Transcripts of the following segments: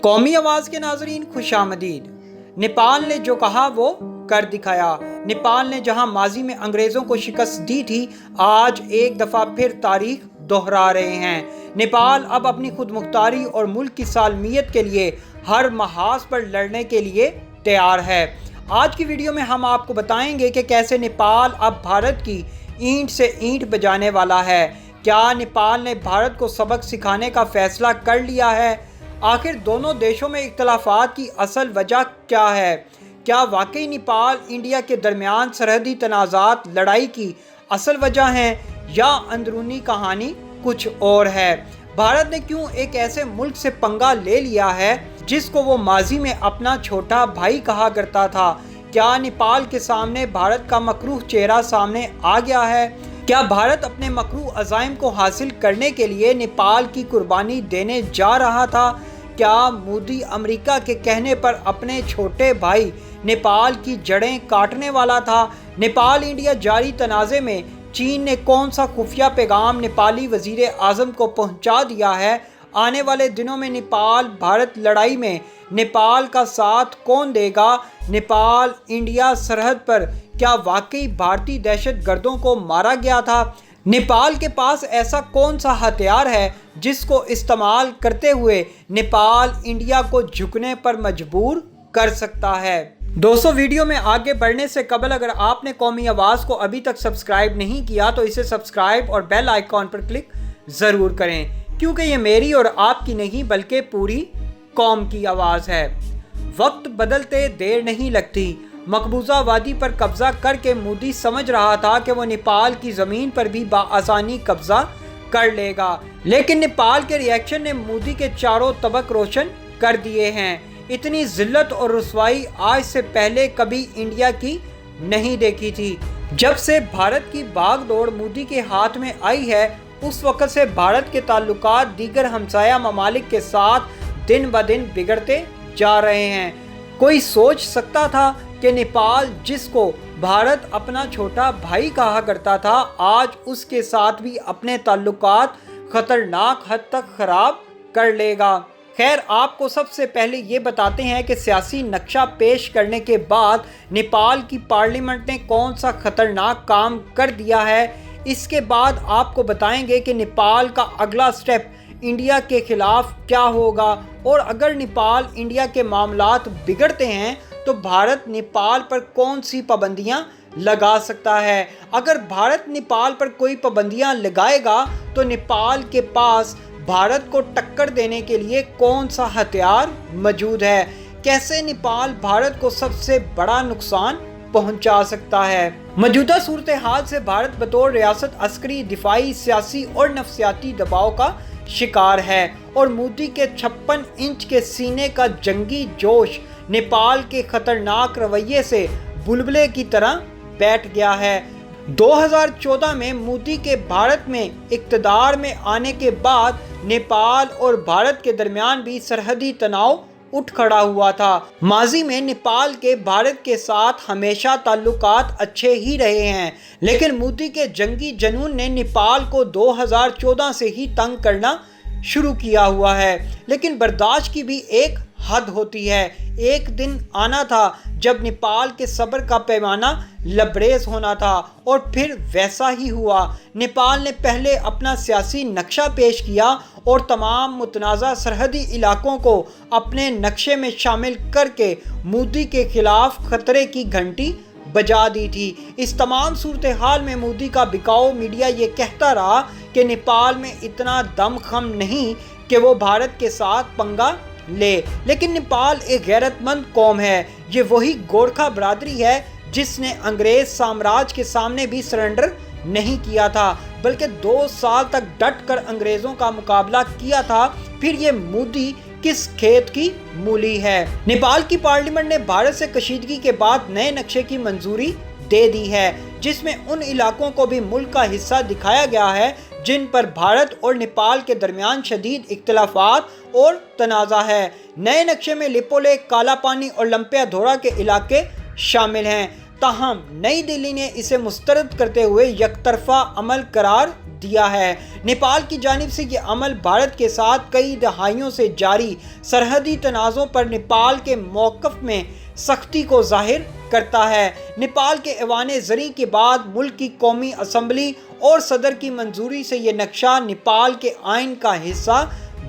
قومی آواز کے ناظرین خوش آمدید۔ نیپال نے جو کہا وہ کر دکھایا۔ نیپال نے جہاں ماضی میں انگریزوں کو شکست دی تھی، آج ایک دفعہ پھر تاریخ دہرا رہے ہیں۔ نیپال اب اپنی خود مختاری اور ملک کی سالمیت کے لیے ہر محاذ پر لڑنے کے لیے تیار ہے۔ آج کی ویڈیو میں ہم آپ کو بتائیں گے کہ کیسے نیپال اب بھارت کی اینٹ سے اینٹ بجانے والا ہے۔ کیا نیپال نے بھارت کو سبق سکھانے کا فیصلہ کر لیا ہے؟ آخر دونوں دیشوں میں اختلافات کی اصل وجہ کیا ہے؟ کیا واقعی نیپال انڈیا کے درمیان سرحدی تنازعات لڑائی کی اصل وجہ ہیں یا اندرونی کہانی کچھ اور ہے؟ بھارت نے کیوں ایک ایسے ملک سے پنگا لے لیا ہے جس کو وہ ماضی میں اپنا چھوٹا بھائی کہا کرتا تھا؟ کیا نیپال کے سامنے بھارت کا مکروہ چہرہ سامنے آ گیا ہے؟ کیا بھارت اپنے مکروہ عزائم کو حاصل کرنے کے لیے نیپال کی قربانی دینے جا رہا تھا؟ کیا مودی امریکہ کے کہنے پر اپنے چھوٹے بھائی نیپال کی جڑیں کاٹنے والا تھا؟ نیپال انڈیا جاری تنازع میں چین نے کون سا خفیہ پیغام نیپالی وزیر اعظم کو پہنچا دیا ہے؟ آنے والے دنوں میں نیپال بھارت لڑائی میں نیپال کا ساتھ کون دے گا؟ نیپال انڈیا سرحد پر کیا واقعی بھارتی دہشت گردوں کو مارا گیا تھا؟ نیپال کے پاس ایسا کون سا ہتھیار ہے جس کو استعمال کرتے ہوئے نیپال انڈیا کو جھکنے پر مجبور کر سکتا ہے؟ دوستو، ویڈیو میں آگے بڑھنے سے قبل اگر آپ نے قومی آواز کو ابھی تک سبسکرائب نہیں کیا تو اسے سبسکرائب اور بیل آئیکن پر کلک ضرور کریں، کیونکہ یہ میری اور آپ کی نہیں بلکہ پوری قوم کی آواز ہے۔ وقت بدلتے دیر نہیں لگتی۔ مقبوضہ وادی پر قبضہ کر کے مودی سمجھ رہا تھا کہ وہ نیپال کی زمین پر بھی بآسانی قبضہ کر لے گا، لیکن نیپال کے ریئیکشن نے مودی کے چاروں طبق روشن کر دیے ہیں۔ اتنی ذلت اور رسوائی آج سے پہلے کبھی انڈیا کی نہیں دیکھی تھی۔ جب سے بھارت کی بھاگ دوڑ مودی کے ہاتھ میں آئی ہے، اس وقت سے بھارت کے تعلقات دیگر ہمسایہ ممالک کے ساتھ دن بدن بگڑتے جا رہے ہیں۔ کوئی سوچ سکتا تھا کہ نیپال، جس کو بھارت اپنا چھوٹا بھائی کہا کرتا تھا، آج اس کے ساتھ بھی اپنے تعلقات خطرناک حد تک خراب کر لے گا؟ خیر، آپ کو سب سے پہلے یہ بتاتے ہیں کہ سیاسی نقشہ پیش کرنے کے بعد نیپال کی پارلیمنٹ نے کون سا خطرناک کام کر دیا ہے۔ اس کے بعد آپ کو بتائیں گے کہ نیپال کا اگلا سٹیپ انڈیا کے خلاف کیا ہوگا، اور اگر نیپال انڈیا کے معاملات بگڑتے ہیں تو بھارت نیپال پر کون سی پابندیاں لگا سکتا ہے۔ اگر بھارت نیپال پر کوئی پابندیاں لگائے گا تو نیپال کے پاس بھارت کو ٹکر دینے کے لیے کون سا ہتھیار موجود ہے؟ کیسے نیپال بھارت کو سب سے بڑا نقصان پہنچا سکتا ہے؟ موجودہ صورتحال سے بھارت بطور ریاست عسکری، دفاعی، سیاسی اور نفسیاتی دباؤ کا شکار ہے، اور مودی کے 56 انچ کے سینے کا جنگی جوش نیپال کے خطرناک رویے سے بلبلے کی طرح بیٹھ گیا ہے۔ 2014 میں مودی کے بھارت میں اقتدار میں آنے کے بعد نیپال اور بھارت کے درمیان بھی سرحدی تناؤ اٹھ کھڑا ہوا تھا۔ ماضی میں نیپال کے بھارت کے ساتھ ہمیشہ تعلقات اچھے ہی رہے ہیں، لیکن مودی کے جنگی جنون نے نیپال کو 2014 سے ہی تنگ کرنا شروع کیا ہوا ہے۔ لیکن برداشت کی بھی ایک حد ہوتی ہے۔ ایک دن آنا تھا جب نیپال کے صبر کا پیمانہ لبریز ہونا تھا، اور پھر ویسا ہی ہوا۔ نیپال نے پہلے اپنا سیاسی نقشہ پیش کیا اور تمام متنازع سرحدی علاقوں کو اپنے نقشے میں شامل کر کے مودی کے خلاف خطرے کی گھنٹی بجا دی تھی۔ اس تمام صورتحال میں مودی کا بکاؤ میڈیا یہ کہتا رہا کہ نیپال میں اتنا دم خم نہیں کہ وہ بھارت کے ساتھ پنگا لے، لیکن نیپال ایک غیرت مند قوم ہے۔ یہ وہی گورکھا برادری ہے جس نے انگریز سامراج کے سامنے بھی سرنڈر نہیں کیا تھا، بلکہ 2 سال تک ڈٹ کر انگریزوں کا مقابلہ کیا تھا۔ پھر یہ مودی کس کھیت کی مولی ہے؟ نیپال کی پارلیمنٹ نے بھارت سے کشیدگی کے بعد نئے نقشے کی منظوری دے دی ہے، جس میں ان علاقوں کو بھی ملک کا حصہ دکھایا گیا ہے جن پر بھارت اور نیپال کے درمیان شدید اختلافات اور تنازع ہے۔ نئے نقشے میں لپو لیک، کالا پانی اور لمپیا دھورا کے علاقے شامل ہیں۔ ताहम नई दिल्ली ने इसे मुस्तरद करते हुए यकतरफा अमल करार दिया है। नेपाल की जानिब से ये अमल भारत के साथ कई दहाइयों से जारी सरहदी तनाज़ों पर नेपाल के मौक़िफ़ में सख्ती को ज़ाहिर करता है। नेपाल के ऐवान ज़री के बाद मुल्क की कौमी असम्बली और सदर की मंजूरी से ये नक्शा नेपाल के आइन का हिस्सा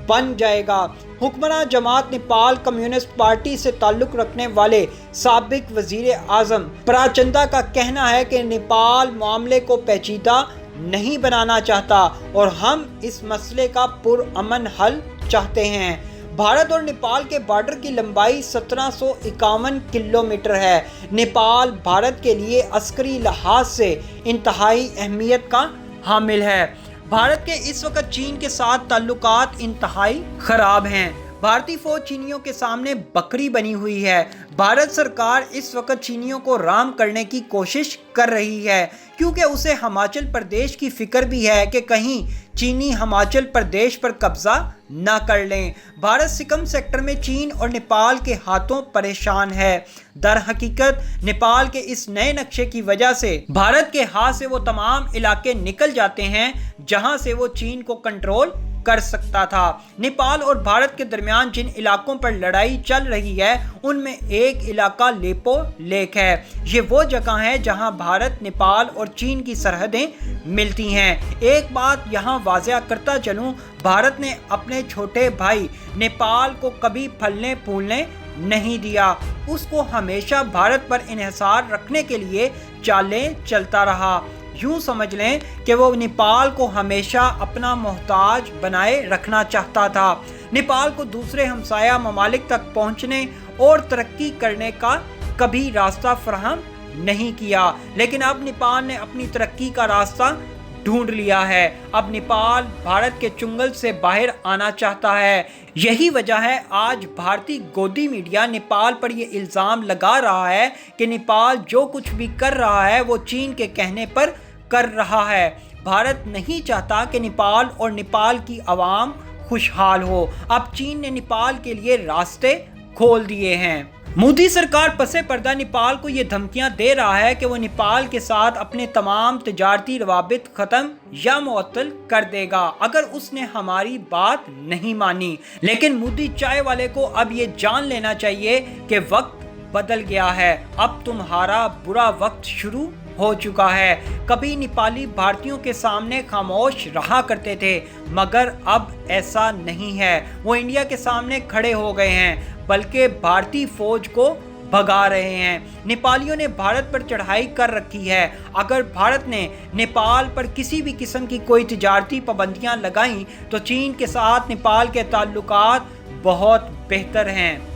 बन जाएगा। हुक्मरान जमात नेपाल कम्युनिस्ट पार्टी से ताल्लुक़ रखने वाले साबिक वज़ीर आज़म प्रचंडा का कहना है कि नेपाल मामले को पेचीदा नहीं बनाना चाहता और हम इस मसले का पुरअमन हल चाहते हैं। भारत और नेपाल के बॉर्डर की लंबाई 1751 किलोमीटर है। नेपाल भारत के लिए अस्करी लिहाज से इंतहाई अहमियत का हामिल है। भारत के इस वक्त चीन के साथ ताल्लुकात इंतहाई ख़राब हैं। भारतीय फौज चीनियों के सामने बकरी बनी हुई है। भारत सरकार इस वक्त चीनियों को राम करने की कोशिश कर रही है, क्योंकि उसे हिमाचल प्रदेश की फिक्र भी है कि कहीं चीनी हिमाचल प्रदेश पर कब्जा न कर लें। भारत सिक्किम सेक्टर में चीन और नेपाल के हाथों परेशान है। दर हकीकत नेपाल के इस नए नक्शे की वजह से भारत के हाथ से वो तमाम इलाके निकल जाते हैं जहां से वो चीन को कंट्रोल कर सकता था। नेपाल और भारत के दरमियान जिन इलाकों पर लड़ाई चल रही है उनमें एक इलाका लेपो लेक है। ये वो जगह है जहां भारत, नेपाल और चीन की सरहदें मिलती हैं। एक बात यहां वाज़िया करता चलूं, भारत ने अपने छोटे भाई नेपाल को कभी फलने फूलने नहीं दिया। उसको हमेशा भारत पर इन्हिसार रखने के लिए चालें चलता रहा। यूँ समझ लें कि वो नेपाल को हमेशा अपना मोहताज बनाए रखना चाहता था। नेपाल को दूसरे हमसाया ममालिक तक पहुँचने और तरक्की करने का कभी रास्ता फराहम नहीं किया, लेकिन अब नेपाल ने अपनी तरक्की का रास्ता ढूंढ लिया है। अब नेपाल भारत के चुंगल से बाहर आना चाहता है। यही वजह है आज भारतीय गोदी मीडिया नेपाल पर यह इल्ज़ाम लगा रहा है कि नेपाल जो कुछ भी कर रहा है वो चीन के कहने पर कर रहा है। भारत नहीं चाहता कि नेपाल और नेपाल की आवाम खुशहाल हो। अब चीन ने नेपाल के लिए रास्ते खोल दिए हैं। मोदी सरकार पसे पर्दा नेपाल को ये धमकियां दे रहा है कि वो नेपाल के साथ अपने तमाम तिजारती रवाबित ख़त्म या मुअत्तल कर देगा अगर उसने हमारी बात नहीं मानी। लेकिन मोदी चाय वाले को अब ये जान लेना चाहिए कि वक्त बदल गया है। अब तुम्हारा बुरा वक्त शुरू हो चुका है। कभी नेपाली भारतीयों के सामने खामोश रहा करते थे, मगर अब ऐसा नहीं है। वो इंडिया के सामने खड़े हो गए हैं, बल्कि भारतीय फौज को भगा रहे हैं। नेपालियों ने भारत पर चढ़ाई कर रखी है। अगर भारत ने नेपाल पर किसी भी किस्म की कोई तिजारती पाबंदियां लगाईं तो चीन के साथ नेपाल के ताल्लुकात बहुत बेहतर हैं।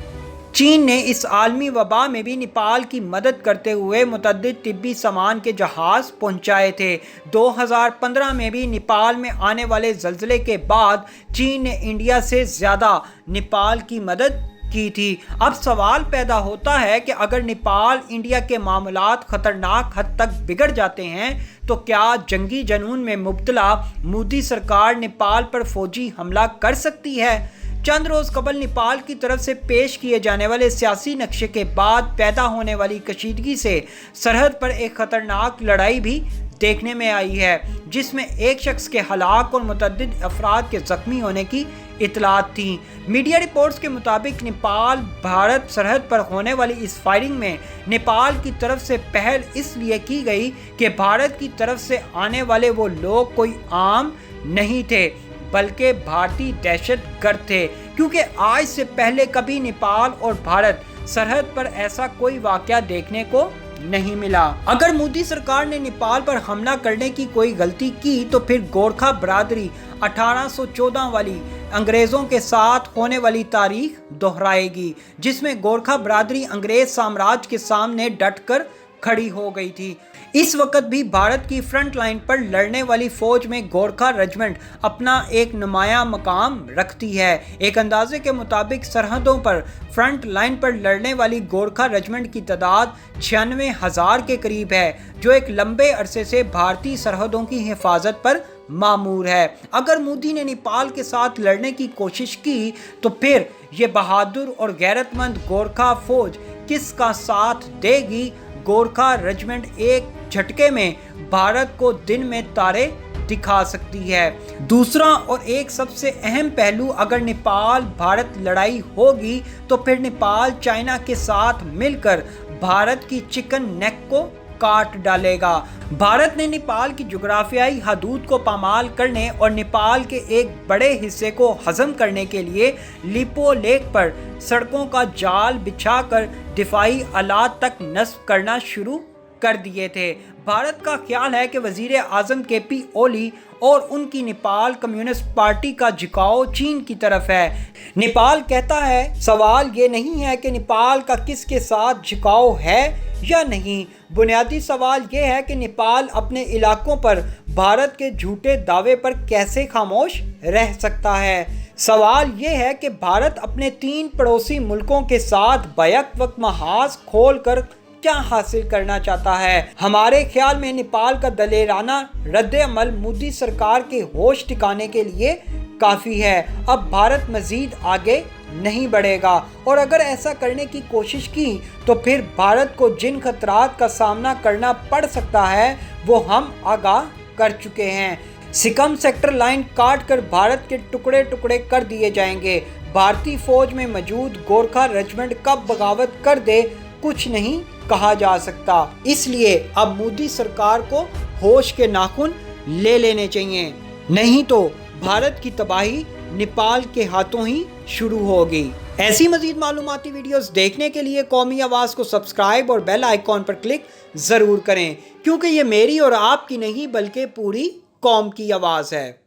चीन ने इस आलमी वबा में भी नेपाल की मदद करते हुए मुतअद्दिद तिब्बी सामान के जहाज़ पहुंचाए थे। 2015 में भी नेपाल में आने वाले ज़लज़ले के बाद चीन ने इंडिया से ज़्यादा नेपाल की मदद की थी। अब सवाल पैदा होता है कि अगर नेपाल इंडिया के मामलात ख़तरनाक हद तक बिगड़ जाते हैं तो क्या जंगी जनून में मुब्तला मोदी सरकार नेपाल पर फौजी हमला कर सकती है? चंद रोज़ कबल नेपाल की तरफ से पेश किए जाने वाले सियासी नक्शे के बाद पैदा होने वाली कशीदगी से सरहद पर एक ख़तरनाक लड़ाई भी देखने में आई है, जिसमें एक शख्स के हलाक और मुतअद्दिद अफराद के ज़ख्मी होने की इतलात थी। मीडिया रिपोर्ट्स के मुताबिक नेपाल भारत सरहद पर होने वाली इस फायरिंग में नेपाल की तरफ से पहल इसलिए की गई कि भारत की तरफ से आने वाले वो लोग कोई आम नहीं थे, बल्कि भारतीय दहशतगर्द थे, क्योंकि आज से पहले कभी नेपाल और भारत सरहद पर ऐसा कोई वाक़या देखने को नहीं मिला। अगर मोदी सरकार ने नेपाल पर हमला करने की कोई गलती की तो फिर गोरखा बरादरी 1814 वाली अंग्रेज़ों के साथ होने वाली तारीख दोहराएगी, जिसमें गोरखा बरादरी अंग्रेज़ साम्राज्य के सामने डटकर खड़ी हो गई थी। इस वक्त भी भारत की फ्रंट लाइन पर लड़ने वाली फौज में गोरखा रेजिमेंट अपना एक नुमाया मकाम रखती है। एक अंदाजे के मुताबिक सरहदों पर फ्रंट लाइन पर लड़ने वाली गोरखा रेजिमेंट की तादाद 96,000 के करीब है, जो एक लंबे अरसे से भारतीय सरहदों की हिफाजत पर मामूर है। अगर मोदी ने नेपाल के साथ लड़ने की कोशिश की तो फिर ये बहादुर और गैरतमंद गोरखा फौज किसका साथ देगी, गोरखा रेजिमेंट एक झटके में भारत को दिन में तारे दिखा सकती है। दूसरा और एक सबसे अहम पहलू, अगर नेपाल भारत लड़ाई होगी तो फिर नेपाल चाइना के साथ मिलकर भारत की चिकन नेक को काट डालेगा। भारत ने नेपाल की जुग्राफियाई हदूद को पामाल करने और नेपाल के एक बड़े हिस्से को हजम करने के लिए लिपो लेक पर सड़कों का जाल बिछाकर दिफाई आलात तक नस्ब करना शुरू कर दिए थे। भारत का ख्याल है कि वजीर आजम केपी ओली और उनकी नेपाल कम्युनिस्ट पार्टी का झुकाव चीन की तरफ है। नेपाल कहता है सवाल ये नहीं है कि नेपाल का किसके साथ झुकाव है या नहीं, बुनियादी सवाल ये है कि नेपाल अपने इलाकों पर भारत के झूठे दावे पर कैसे खामोश रह सकता है। सवाल ये है कि भारत अपने 3 पड़ोसी मुल्कों के साथ बैक वक्त महाज खोल कर क्या हासिल करना चाहता है। हमारे ख्याल में नेपाल का दलेराना रद्द-ए-अमल मोदी सरकार के होश ठिकाने के लिए काफ़ी है। अब भारत मजीद आगे नहीं बढ़ेगा और अगर ऐसा करने की कोशिश की तो फिर भारत को जिन खतरात का सामना करना पड़ सकता है वो हम आगाह कर चुके हैं। सिकम सेक्टर लाइन काट कर भारत के टुकड़े टुकड़े कर दिए जाएंगे। भारतीय फौज में मौजूद गोरखा रेजिमेंट कब बगावत कर दे कुछ नहीं कहा जा सकता। इसलिए अब मोदी सरकार को होश के नाखून ले लेने चाहिए, नहीं तो भारत की तबाही नेपाल के हाथों ही शुरू होगी। ऐसी मजीद मालूमाती वीडियोस देखने के लिए कौमी आवाज़ को सब्सक्राइब और बेल आइकॉन पर क्लिक ज़रूर करें, क्योंकि ये मेरी और आपकी नहीं बल्कि पूरी कौम की आवाज़ है।